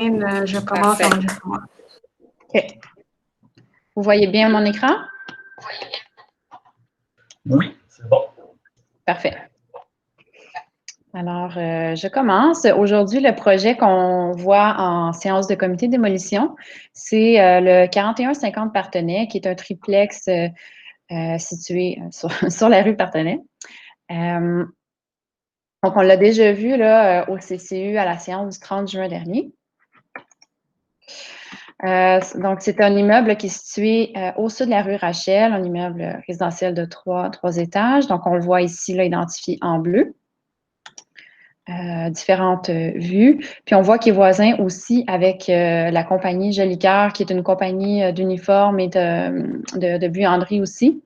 Je commence l'enregistrement. OK. Vous voyez bien mon écran? Oui, c'est bon. Parfait. Alors, je commence. Aujourd'hui, le projet qu'on voit en séance de comité de démolition, c'est le 4150 Parthenay, qui est un triplex situé sur la rue Parthenay. Donc, on l'a déjà vu là, au CCU à la séance du 30 juin dernier. Donc, c'est un immeuble qui est situé au sud de la rue Rachel, un immeuble résidentiel de trois étages. Donc, on le voit ici, là, identifié en bleu. Différentes vues. Puis, on voit qu'il est voisin aussi avec la compagnie Jolicoeur, qui est une compagnie d'uniformes et de buanderie aussi.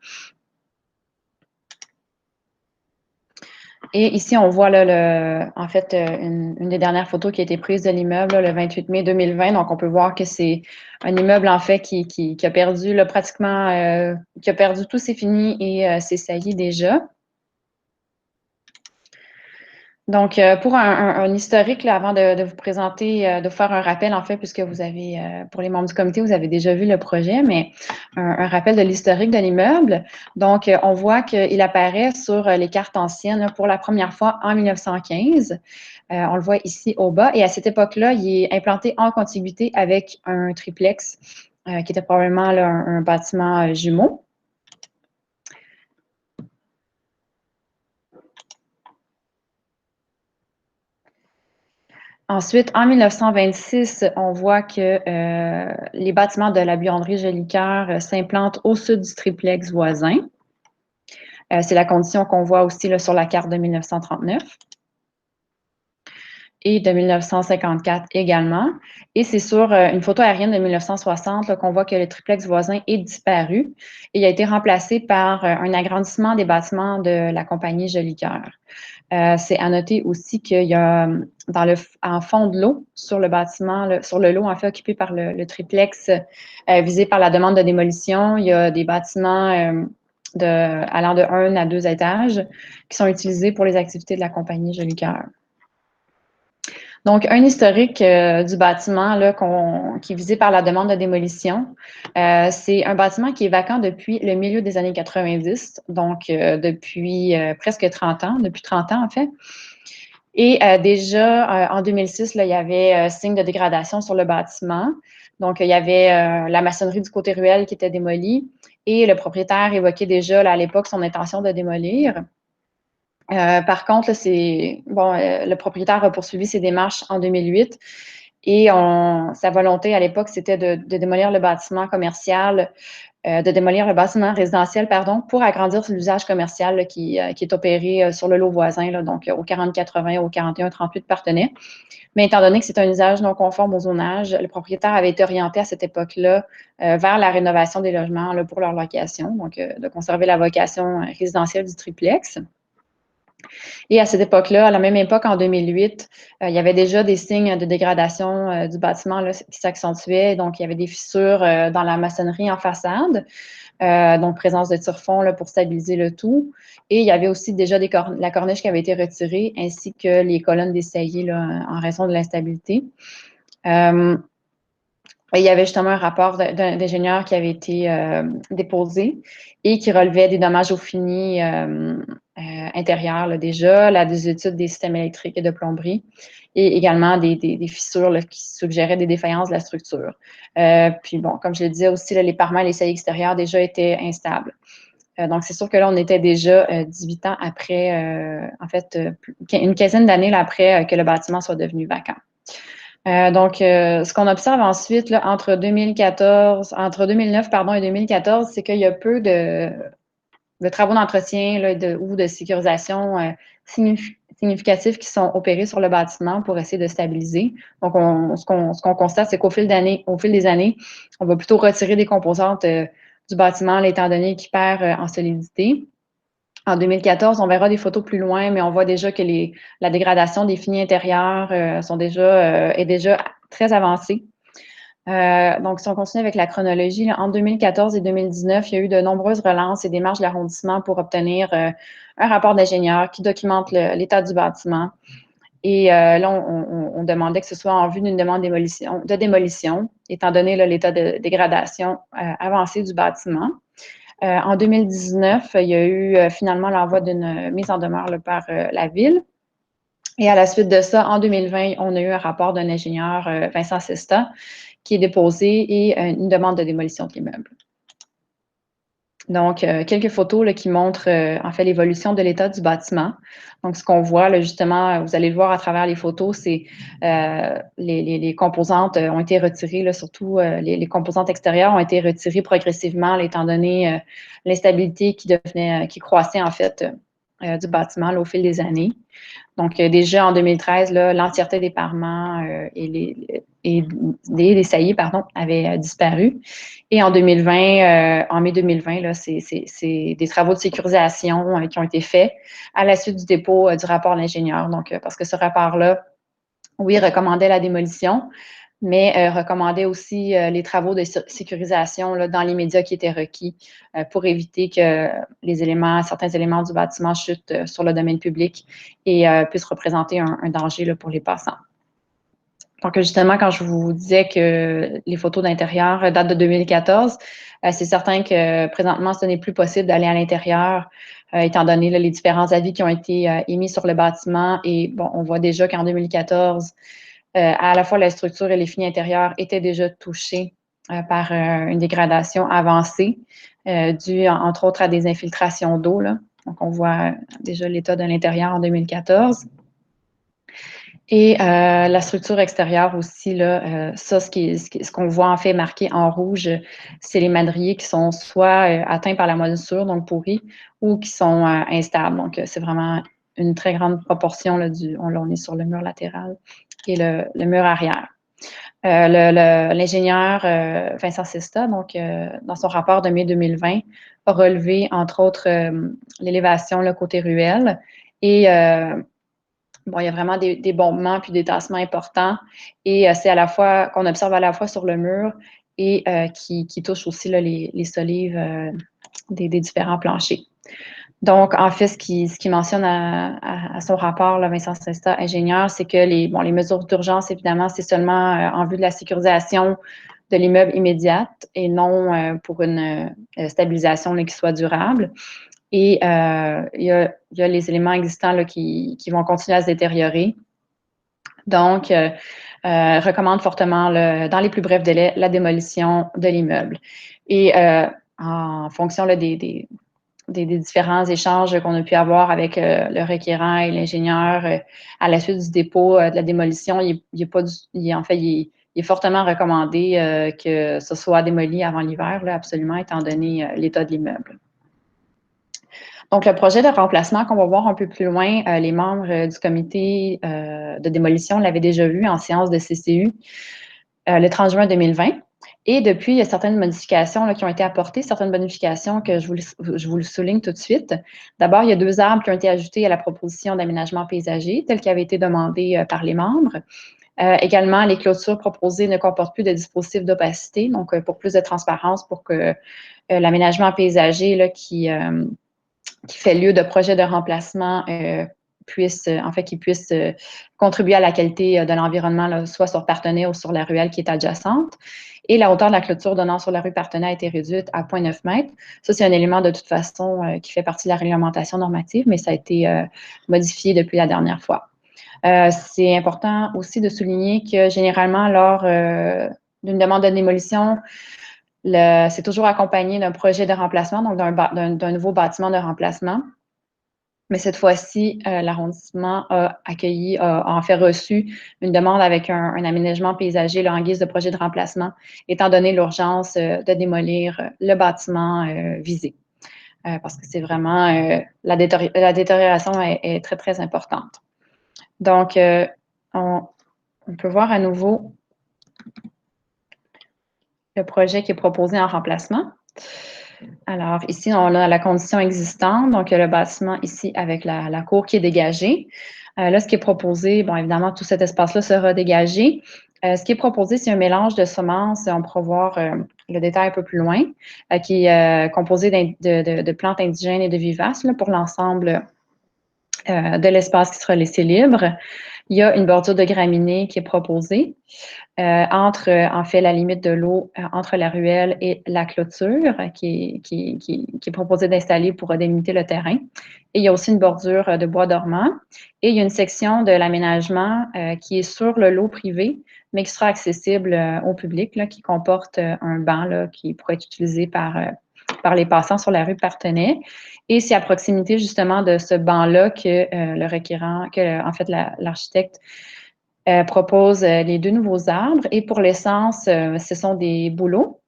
Et ici, on voit là, en fait une des dernières photos qui a été prise de l'immeuble le 28 mai 2020. Donc, on peut voir que c'est un immeuble, en fait, qui a perdu là, pratiquement, qui a perdu tous ses finis et ses saillies déjà. Donc, pour un historique, là, avant de vous présenter, de vous faire un rappel, en fait, puisque vous avez, pour les membres du comité, vous avez déjà vu le projet, mais un rappel de l'historique de l'immeuble. Donc, on voit qu'il apparaît sur les cartes anciennes là, pour la première fois en 1915. On le voit ici au bas. Et à cette époque-là, il est implanté en contiguïté avec un triplex, qui était probablement là, un bâtiment jumeau. Ensuite, en 1926, on voit que les bâtiments de la buanderie Jolicoeur s'implantent au sud du triplex voisin. C'est la condition qu'on voit aussi là, sur la carte de 1939 et de 1954 également. Et c'est sur une photo aérienne de 1960 qu'on voit que le triplex voisin est disparu et il a été remplacé par un agrandissement des bâtiments de la compagnie Jolicoeur. C'est à noter aussi qu'il y a en fond de l'eau, sur le bâtiment, sur le lot en fait occupé par le triplex visé par la demande de démolition, il y a des bâtiments allant de 1 à 2 étages qui sont utilisés pour les activités de la compagnie Jolicoeur. Donc, un historique du bâtiment là, qui est visé par la demande de démolition. C'est un bâtiment qui est vacant depuis le milieu des années 90, donc depuis presque 30 ans, depuis 30 ans en fait. Et déjà, en 2006, là, il y avait signe de dégradation sur le bâtiment. Donc, il y avait la maçonnerie du côté ruelle qui était démolie et le propriétaire évoquait déjà là, à l'époque son intention de démolir. Par contre, là, le propriétaire a poursuivi ses démarches en 2008 et sa volonté à l'époque, c'était de démolir le bâtiment commercial, de démolir le bâtiment résidentiel, pardon, pour agrandir l'usage commercial là, qui est opéré sur le lot voisin, là, donc au 4080, au 4138 Parthenay. Mais étant donné que c'est un usage non conforme au zonage, le propriétaire avait été orienté à cette époque-là vers la rénovation des logements là, pour leur location, donc de conserver la vocation résidentielle du triplex. Et à cette époque-là, à la même époque, en 2008, il y avait déjà des signes de dégradation du bâtiment là, qui s'accentuaient. Donc, il y avait des fissures dans la maçonnerie en façade, donc présence de tire-fond là, pour stabiliser le tout. Et il y avait aussi déjà la corniche qui avait été retirée, ainsi que les colonnes dessaillées là, en raison de l'instabilité. Il y avait justement un rapport d'ingénieur qui avait été déposé et qui relevait des dommages au fini intérieurs là, déjà, la désuétude des systèmes électriques et de plomberie et également des fissures là, qui suggéraient des défaillances de la structure. Puis bon, comme je le disais aussi, là, les parements et les saillies extérieures déjà étaient instables. Donc, c'est sûr que là, on était déjà 18 ans après, en fait, une quinzaine d'années après que le bâtiment soit devenu vacant. Donc, ce qu'on observe ensuite là, entre 2009 et 2014, c'est qu'il y a peu de travaux d'entretien ou de sécurisation significatifs qui sont opérés sur le bâtiment pour essayer de stabiliser. Donc, ce qu'on constate, c'est qu'au fil des années, on va plutôt retirer des composantes du bâtiment, là, étant donné qu'il perd en solidité. En 2014, on verra des photos plus loin, mais on voit déjà que la dégradation des finis intérieurs est déjà très avancée. Donc, si on continue avec la chronologie, là, en 2014 et 2019, il y a eu de nombreuses relances et démarches de l'arrondissement pour obtenir un rapport d'ingénieur qui documente l'état du bâtiment. Et là, on demandait que ce soit en vue d'une demande de démolition, étant donné l'état de dégradation avancé du bâtiment. En 2019, il y a eu finalement l'envoi d'une mise en demeure par la Ville. Et à la suite de ça, en 2020, on a eu un rapport d'un ingénieur, Vincent Sesta, qui est déposé et une demande de démolition de l'immeuble. Donc, quelques photos là, qui montrent en fait l'évolution de l'état du bâtiment. Donc, ce qu'on voit, là, justement, vous allez le voir à travers les photos, c'est les composantes ont été retirées, là, surtout les composantes extérieures ont été retirées progressivement, là, étant donné l'instabilité qui croissait en fait du bâtiment là, au fil des années. Donc, déjà en 2013, l'entièreté des parements et des saillies avaient disparu. Et en 2020, en mai 2020, c'est des travaux de sécurisation qui ont été faits à la suite du dépôt du rapport de l'ingénieur. Donc, parce que ce rapport-là, oui, recommandait la démolition, mais recommandait aussi les travaux de sécurisation là, dans les médias qui étaient requis pour éviter que certains éléments du bâtiment chutent sur le domaine public et puissent représenter un danger là, pour les passants. Donc, justement, quand je vous disais que les photos d'intérieur datent de 2014, c'est certain que présentement, ce n'est plus possible d'aller à l'intérieur, étant donné là, les différents avis qui ont été émis sur le bâtiment. Et bon, on voit déjà qu'en 2014, à la fois la structure et les finitions intérieures étaient déjà touchées par une dégradation avancée, due entre autres à des infiltrations d'eau. Donc, on voit déjà l'état de l'intérieur en 2014. Et la structure extérieure aussi, là, ça, ce qu'on voit en fait marqué en rouge, c'est les madriers qui sont soit atteints par la moisissure, donc pourris, ou qui sont instables. Donc, c'est vraiment une très grande proportion. Là, on est sur le mur latéral et le mur arrière. L'ingénieur Vincent Sesta, donc, dans son rapport de mai 2020, a relevé, entre autres, l'élévation côté ruelle et bon, il y a vraiment des bombements puis des tassements importants et c'est à la fois qu'on observe à la fois sur le mur et qui touche aussi là, les solives des différents planchers. Donc, en fait, ce qui mentionne à son rapport, là, Vincent Sesta, ingénieur, c'est que les mesures d'urgence, évidemment, c'est seulement en vue de la sécurisation de l'immeuble immédiate et non pour une stabilisation là, qui soit durable. Et il y a les éléments existants là, qui vont continuer à se détériorer. Donc, recommande fortement, dans les plus brefs délais, la démolition de l'immeuble. Et en fonction là, des différents échanges qu'on a pu avoir avec le requérant et l'ingénieur à la suite du dépôt de la démolition, il est fortement recommandé que ce soit démoli avant l'hiver, absolument, étant donné l'état de l'immeuble. Donc, le projet de remplacement qu'on va voir un peu plus loin, les membres du comité de démolition l'avaient déjà vu en séance de CCU le 30 juin 2020. Et depuis, il y a certaines modifications qui ont été apportées, certaines modifications que je vous le souligne tout de suite. D'abord, il y a 2 arbres qui ont été ajoutés à la proposition d'aménagement paysager, tel qu'il avait été demandé par les membres. Également, les clôtures proposées ne comportent plus de dispositifs d'opacité, donc pour plus de transparence, pour que l'aménagement paysager là, qui fait lieu de projet de remplacement puisse contribuer à la qualité de l'environnement, soit sur Partenay ou sur la ruelle qui est adjacente. Et la hauteur de la clôture donnant sur la rue Partenay a été réduite à 0,9 m. Ça, c'est un élément de toute façon qui fait partie de la réglementation normative, mais ça a été modifié depuis la dernière fois. C'est important aussi de souligner que généralement, lors d'une demande de démolition, c'est toujours accompagné d'un projet de remplacement, donc d'un nouveau bâtiment de remplacement. Mais cette fois-ci, l'arrondissement a en fait reçu une demande avec un aménagement paysager là, en guise de projet de remplacement, étant donné l'urgence de démolir le bâtiment visé. Parce que c'est vraiment, la détérioration est très, très importante. Donc, on peut voir à nouveau le projet qui est proposé en remplacement. Alors, ici, on a la condition existante, donc le bâtiment ici avec la cour qui est dégagée. Là, ce qui est proposé, bon, évidemment, tout cet espace-là sera dégagé. Ce qui est proposé, c'est un mélange de semences, on pourra voir le détail un peu plus loin, qui est composé de plantes indigènes et de vivaces là, pour l'ensemble de l'espace qui sera laissé libre. Il y a une bordure de graminées qui est proposée entre, en fait, la limite de l'eau entre la ruelle et la clôture qui est proposée d'installer pour délimiter le terrain. Et il y a aussi une bordure de bois dormant. Et il y a une section de l'aménagement qui est sur le lot privé, mais qui sera accessible au public, là, qui comporte un banc là, qui pourrait être utilisé par les passants sur la rue Partenay. Et c'est à proximité justement de ce banc-là que le requérant, que en fait l'architecte propose les 2 nouveaux arbres. Et pour l'essence, ce sont des bouleaux,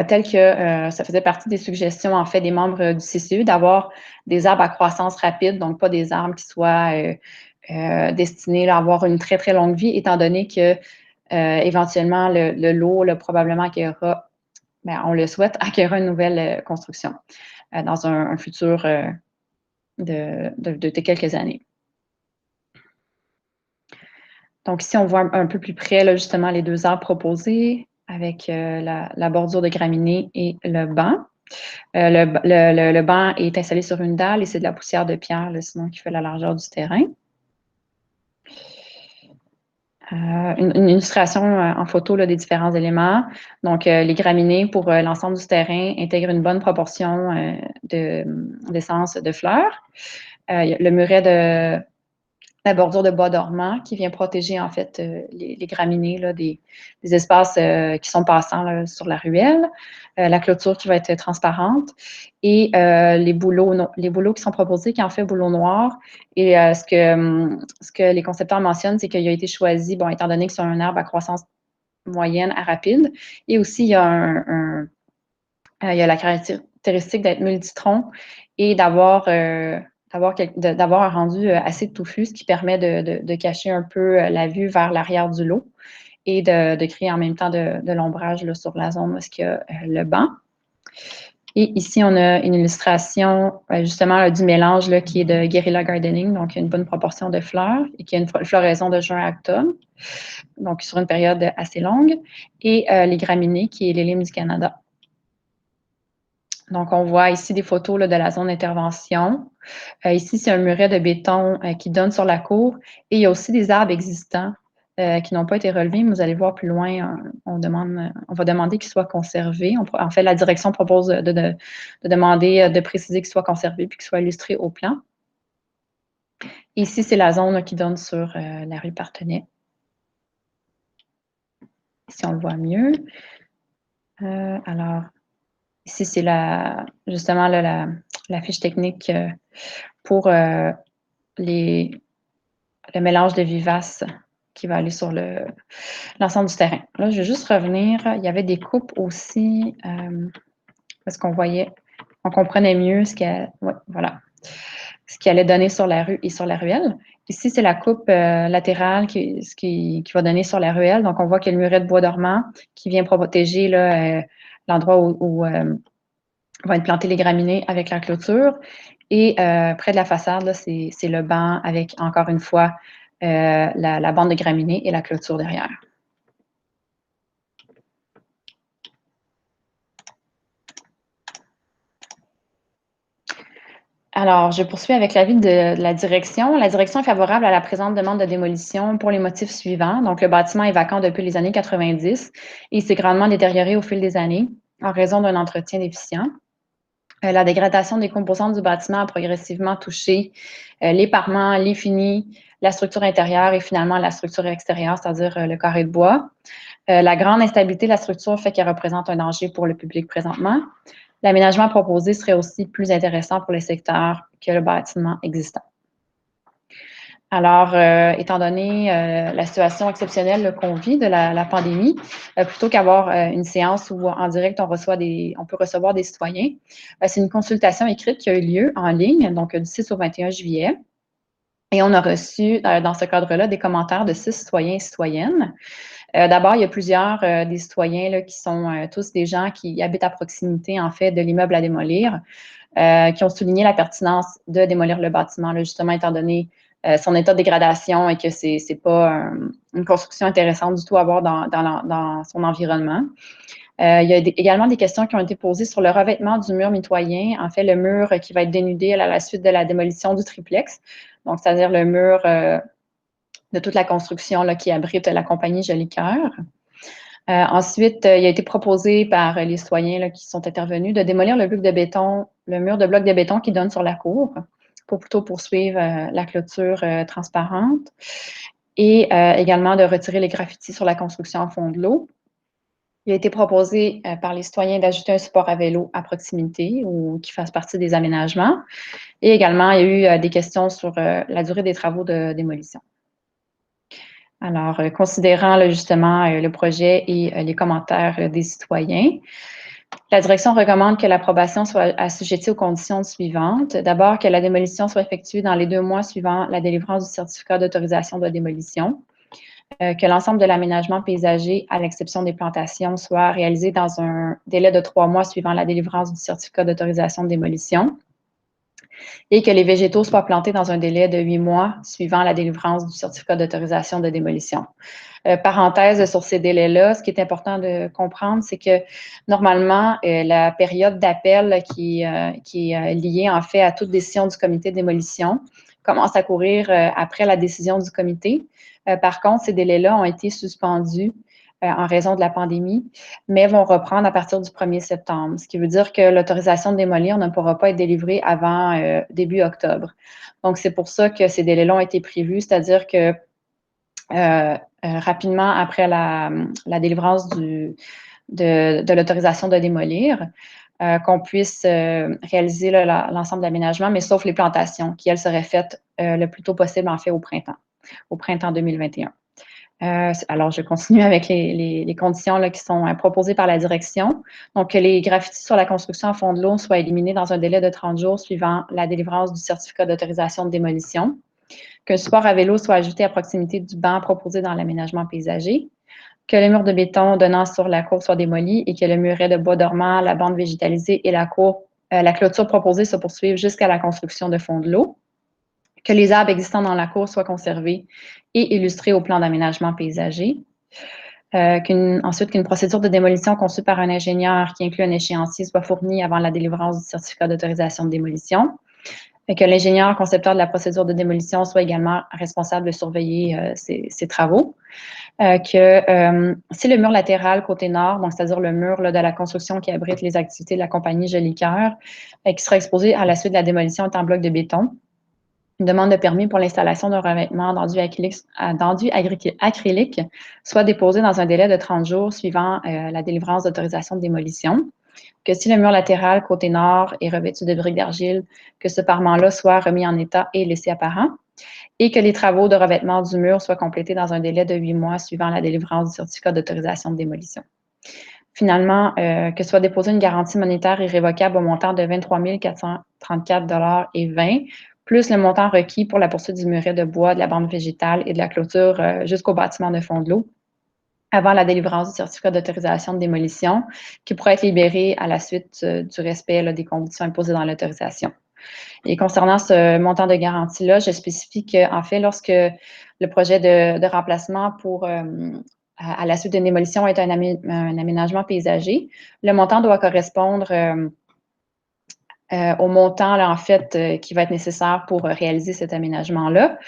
tels que ça faisait partie des suggestions en fait des membres du CCE d'avoir des arbres à croissance rapide, donc pas des arbres qui soient destinés là, à avoir une très très longue vie, étant donné que éventuellement le lot là, probablement accueillera, ben, on le souhaite, accueillera une nouvelle construction dans un futur de quelques années. Donc ici, on voit un peu plus près là, justement les 2 arbres proposés avec la bordure de graminées et le banc. Le banc est installé sur une dalle et c'est de la poussière de pierre, là, sinon qui fait la largeur du terrain. Une illustration en photo là, des différents éléments. Donc, les graminées pour l'ensemble du terrain intègrent une bonne proportion d'essence de fleurs. Le muret de la bordure de bois dormant qui vient protéger en fait les graminées là, des espaces qui sont passants là, sur la ruelle, la clôture qui va être transparente et les bouleaux qui sont proposés qui en fait bouleaux noirs. Et ce que les concepteurs mentionnent, c'est qu'il a été choisi, bon, étant donné que c'est un arbre à croissance moyenne à rapide, et aussi il y a il y a la caractéristique d'être multitronc et d'avoir un rendu assez touffu, ce qui permet de cacher un peu la vue vers l'arrière du lot et de créer en même temps de l'ombrage là, sur la zone où il y a le banc. Et ici, on a une illustration justement là, du mélange là, qui est de guerrilla gardening, donc il y a une bonne proportion de fleurs et qui a une floraison de juin à octobre, donc sur une période assez longue, et les graminées, qui est les limes du Canada. Donc, on voit ici des photos là, de la zone d'intervention. Ici, c'est un muret de béton qui donne sur la cour. Et il y a aussi des arbres existants qui n'ont pas été relevés. Mais vous allez voir plus loin, on va demander qu'ils soient conservés. En fait, la direction propose de demander, de préciser qu'ils soient conservés puis qu'ils soient illustrés au plan. Ici, c'est la zone qui donne sur la rue Partenay. Ici, on le voit mieux. Alors, ici, c'est justement là, la fiche technique pour le mélange de vivaces qui va aller sur l'ensemble du terrain. Là, je vais juste revenir. Il y avait des coupes aussi parce qu'on voyait, on comprenait mieux ce qui allait donner sur la rue et sur la ruelle. Ici, c'est la coupe latérale qui va donner sur la ruelle. Donc, on voit qu'il y a le muret de bois dormant qui vient protéger l'endroit où vont être plantées les graminées avec la clôture. Et près de la façade, là, c'est le banc avec, encore une fois, la bande de graminées et la clôture derrière. Alors, je poursuis avec l'avis de la direction. La direction est favorable à la présente demande de démolition pour les motifs suivants. Donc, le bâtiment est vacant depuis les années 90 et s'est grandement détérioré au fil des années en raison d'un entretien déficient. La dégradation des composantes du bâtiment a progressivement touché les parements, les finis, la structure intérieure et finalement la structure extérieure, c'est-à-dire le carré de bois. La grande instabilité de la structure fait qu'elle représente un danger pour le public présentement. L'aménagement proposé serait aussi plus intéressant pour les secteurs que le bâtiment existant. Alors, étant donné la situation exceptionnelle qu'on vit de la pandémie, plutôt qu'avoir une séance où en direct on peut recevoir des citoyens, c'est une consultation écrite qui a eu lieu en ligne, donc du 6 au 21 juillet. Et on a reçu, dans ce cadre-là, des commentaires de 6 citoyens et citoyennes. D'abord, il y a plusieurs des citoyens là, qui sont tous des gens qui habitent à proximité, en fait, de l'immeuble à démolir, qui ont souligné la pertinence de démolir le bâtiment, là, justement, étant donné son état de dégradation et que c'est pas une construction intéressante du tout à avoir dans son environnement. Il y a également des questions qui ont été posées sur le revêtement du mur mitoyen, en fait, le mur qui va être dénudé à la suite de la démolition du triplex, donc c'est-à-dire le mur de toute la construction là, qui abrite la compagnie Jolicoeur. Ensuite, il a été proposé par les citoyens là, qui sont intervenus de démolir le mur de bloc de béton qui donne sur la cour pour plutôt poursuivre la clôture transparente et également de retirer les graffitis sur la construction en fond de l'eau. Il a été proposé par les citoyens d'ajouter un support à vélo à proximité ou qui fasse partie des aménagements. Et également, il y a eu des questions sur la durée des travaux de démolition. Alors, considérant là, justement le projet et les commentaires des citoyens, la direction recommande que l'approbation soit assujettie aux conditions suivantes. D'abord, que la démolition soit effectuée dans les 2 mois suivant la délivrance du certificat d'autorisation de démolition. Que l'ensemble de l'aménagement paysager, à l'exception des plantations, soit réalisé dans un délai de 3 mois suivant la délivrance du certificat d'autorisation de démolition et que les végétaux soient plantés dans un délai de 8 mois suivant la délivrance du certificat d'autorisation de démolition. Parenthèse sur ces délais-là, ce qui est important de comprendre, c'est que normalement, la période d'appel qui est liée en fait à toute décision du comité de démolition commence à courir après la décision du comité. Par contre, ces délais-là ont été suspendus en raison de la pandémie, mais vont reprendre à partir du 1er septembre, ce qui veut dire que l'autorisation de démolir ne pourra pas être délivrée avant début octobre. Donc, c'est pour ça que ces délais-là ont été prévus, c'est-à-dire que rapidement après la délivrance de l'autorisation de démolir, qu'on puisse réaliser l'ensemble d'aménagements, mais sauf les plantations, qui, elles, seraient faites le plus tôt possible, en fait, au printemps 2021. Alors, je continue avec les conditions là, qui sont proposées par la direction. Donc, que les graffitis sur la construction en fond de l'eau soient éliminés dans un délai de 30 jours suivant la délivrance du certificat d'autorisation de démolition. Qu'un support à vélo soit ajouté à proximité du banc proposé dans l'aménagement paysager. Que le mur de béton donnant sur la cour soit démoli et que le muret de bois dormant, la bande végétalisée et la clôture proposée se poursuivent jusqu'à la construction de fond de l'eau. Que les arbres existants dans la cour soient conservés et illustrés au plan d'aménagement paysager. Ensuite, qu'une procédure de démolition conçue par un ingénieur qui inclut un échéancier soit fournie avant la délivrance du certificat d'autorisation de démolition. Que l'ingénieur concepteur de la procédure de démolition soit également responsable de surveiller ces travaux. Que si le mur latéral côté nord, donc c'est-à-dire le mur là, de la construction qui abrite les activités de la compagnie Jolicoeur, qui sera exposé à la suite de la démolition est en bloc de béton, une demande de permis pour l'installation d'un revêtement d'enduit acrylique soit déposée dans un délai de 30 jours suivant la délivrance d'autorisation de démolition. Que si le mur latéral côté nord est revêtu de briques d'argile, que ce parement-là soit remis en état et laissé apparent. Et que les travaux de revêtement du mur soient complétés dans un délai de 8 mois suivant la délivrance du certificat d'autorisation de démolition. Finalement, que soit déposée une garantie monétaire irrévocable au montant de 23 434,20 $, plus le montant requis pour la poursuite du muret de bois, de la bande végétale et de la clôture jusqu'au bâtiment de fond de l'eau, avant la délivrance du certificat d'autorisation de démolition, qui pourrait être libéré à la suite du respect là, des conditions imposées dans l'autorisation. Et concernant ce montant de garantie-là, je spécifie qu'en fait, lorsque le projet de remplacement à la suite d'une démolition est un aménagement paysager, le montant doit correspondre au montant, là, en fait, qui va être nécessaire pour réaliser cet aménagement-là.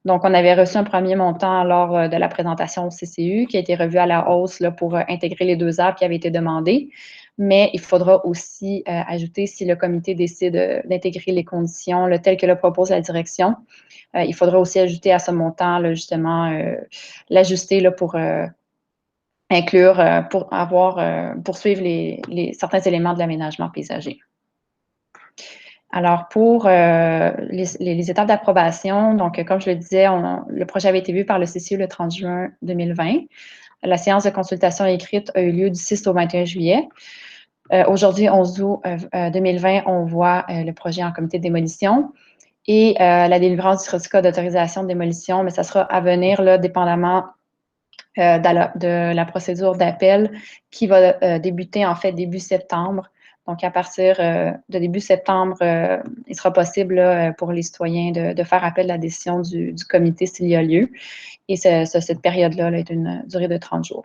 Donc, on avait reçu un premier montant lors de la présentation au CCU qui a été revu à la hausse là, pour intégrer les 2 arbres qui avaient été demandés. Mais il faudra aussi ajouter, si le comité décide d'intégrer les conditions là, telles que le propose la direction, il faudra aussi ajouter à ce montant, là, justement, l'ajuster là, pour inclure, poursuivre certains éléments de l'aménagement paysager. Alors, pour les étapes d'approbation, donc, comme je le disais, le projet avait été vu par le CCU le 30 juin 2020. La séance de consultation écrite a eu lieu du 6 au 21 juillet. Aujourd'hui, 11 août 2020, on voit le projet en comité de démolition et la délivrance du certificat d'autorisation de démolition, mais ça sera à venir, là, dépendamment de la procédure d'appel qui va débuter, en fait, début septembre. Donc, à partir de début septembre, il sera possible là, pour les citoyens de faire appel à la décision du comité s'il y a lieu. Et cette période-là là, est une durée de 30 jours.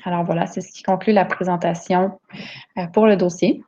Alors voilà, c'est ce qui conclut la présentation pour le dossier.